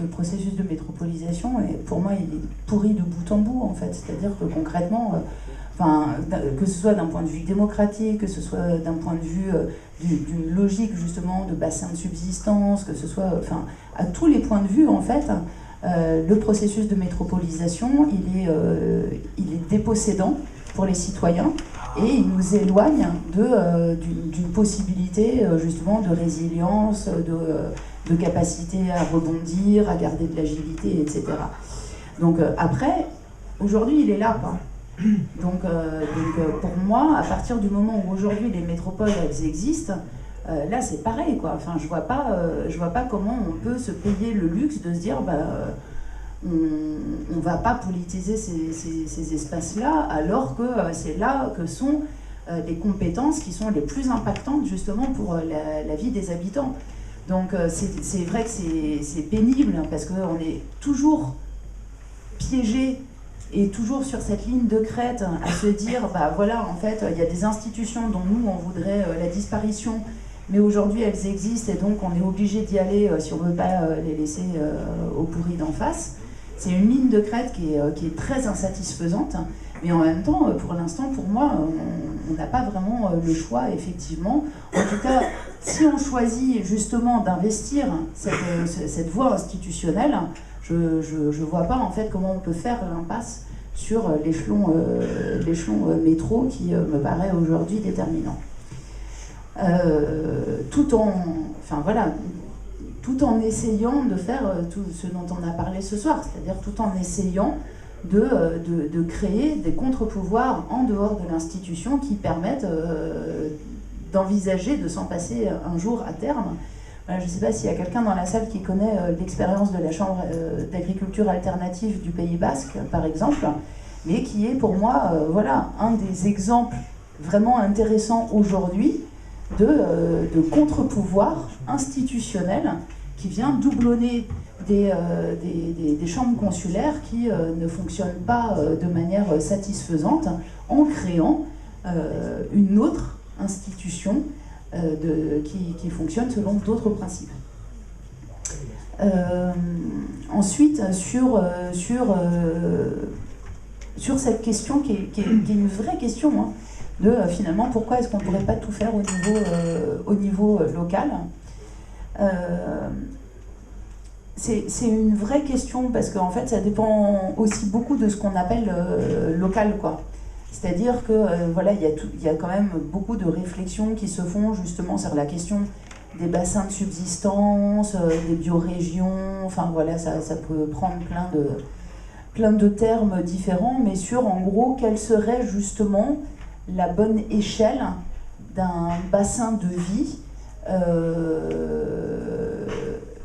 ce processus de métropolisation, pour moi, il est pourri de bout en bout, en fait. C'est-à-dire que concrètement, que ce soit d'un point de vue démocratique, que ce soit d'un point de vue d'une logique, justement, de bassin de subsistance, que ce soit, à tous les points de vue, en fait, le processus de métropolisation, il est dépossédant pour les citoyens, et il nous éloigne d'une possibilité, justement, de résilience, de capacité à rebondir, à garder de l'agilité, etc. Donc après, aujourd'hui, il est là, quoi. Donc pour moi, à partir du moment où aujourd'hui les métropoles elles existent, là c'est pareil, quoi. Enfin, je vois pas comment on peut se payer le luxe de se dire on va pas politiser ces espaces-là, alors que c'est là que sont les compétences qui sont les plus impactantes justement pour la vie des habitants. Donc c'est vrai que c'est pénible, parce qu'on est toujours piégé et toujours sur cette ligne de crête à se dire, voilà, en fait, il y a des institutions dont nous, on voudrait la disparition, mais aujourd'hui, elles existent, et donc on est obligé d'y aller si on ne veut pas les laisser au pourri d'en face. C'est une ligne de crête qui est très insatisfaisante, mais en même temps, pour l'instant, pour moi, on n'a pas vraiment le choix, effectivement. En tout cas, si on choisit justement d'investir cette voie institutionnelle, je ne vois pas en fait comment on peut faire l'impasse sur l'échelon métro qui me paraît aujourd'hui déterminant. Tout en essayant de faire tout ce dont on a parlé ce soir, c'est-à-dire tout en essayant de créer des contre-pouvoirs en dehors de l'institution qui permettent d'envisager de s'en passer un jour à terme. Je ne sais pas s'il y a quelqu'un dans la salle qui connaît l'expérience de la Chambre d'agriculture alternative du Pays Basque, par exemple, mais qui est pour moi un des exemples vraiment intéressants aujourd'hui de contre-pouvoir institutionnel qui vient doublonner des chambres consulaires qui ne fonctionnent pas de manière satisfaisante, en créant une autre institution qui fonctionne selon d'autres principes. Ensuite, sur cette question qui est une vraie question, hein, de finalement pourquoi est-ce qu'on ne pourrait pas tout faire au niveau local. C'est une vraie question, parce qu'en fait ça dépend aussi beaucoup de ce qu'on appelle local, quoi. C'est-à-dire que il y a quand même beaucoup de réflexions qui se font justement sur la question des bassins de subsistance, des biorégions, ça peut prendre plein de termes différents, mais sur en gros quelle serait justement la bonne échelle d'un bassin de vie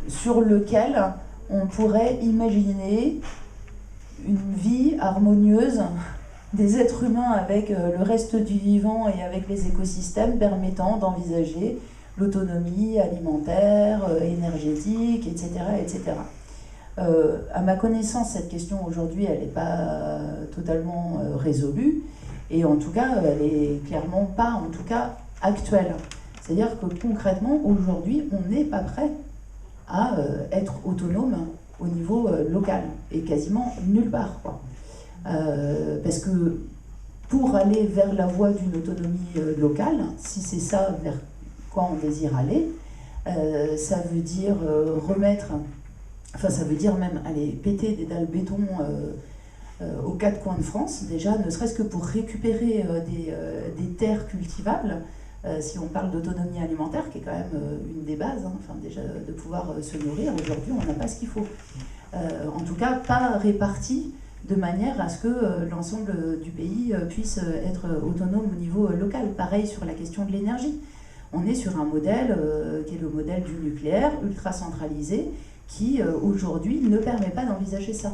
sur lequel on pourrait imaginer une vie harmonieuse des êtres humains avec le reste du vivant et avec les écosystèmes, permettant d'envisager l'autonomie alimentaire, énergétique, etc. etc. À ma connaissance, cette question aujourd'hui, elle n'est pas totalement résolue, et en tout cas, elle n'est clairement pas, en tout cas, actuelle. C'est-à-dire que concrètement, aujourd'hui, on n'est pas prêt à être autonome au niveau local, et quasiment nulle part, quoi. Parce que pour aller vers la voie d'une autonomie locale, si c'est ça vers quoi on désire aller, ça veut dire ça veut dire même aller péter des dalles béton aux quatre coins de France, déjà, ne serait-ce que pour récupérer des terres cultivables, si on parle d'autonomie alimentaire, qui est quand même une des bases, hein, déjà de pouvoir se nourrir. Aujourd'hui, on n'a pas ce qu'il faut. En tout cas, pas réparti de manière à ce que l'ensemble du pays puisse être autonome au niveau local. Pareil sur la question de l'énergie. On est sur un modèle qui est le modèle du nucléaire, ultra centralisé, qui aujourd'hui ne permet pas d'envisager ça.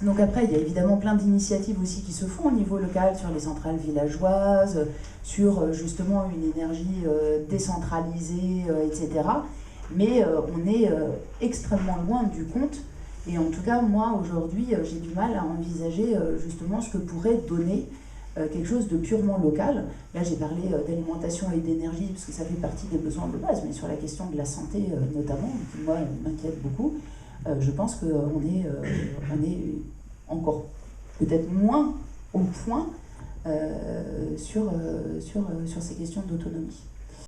Donc après, il y a évidemment plein d'initiatives aussi qui se font au niveau local, sur les centrales villageoises, sur justement une énergie décentralisée, etc. Mais on est extrêmement loin du compte. Et en tout cas, moi, aujourd'hui, j'ai du mal à envisager justement ce que pourrait donner quelque chose de purement local. Là, j'ai parlé d'alimentation et d'énergie, parce que ça fait partie des besoins de base, mais sur la question de la santé notamment, qui moi m'inquiète beaucoup, je pense qu'on est, on est encore peut-être moins au point sur ces questions d'autonomie.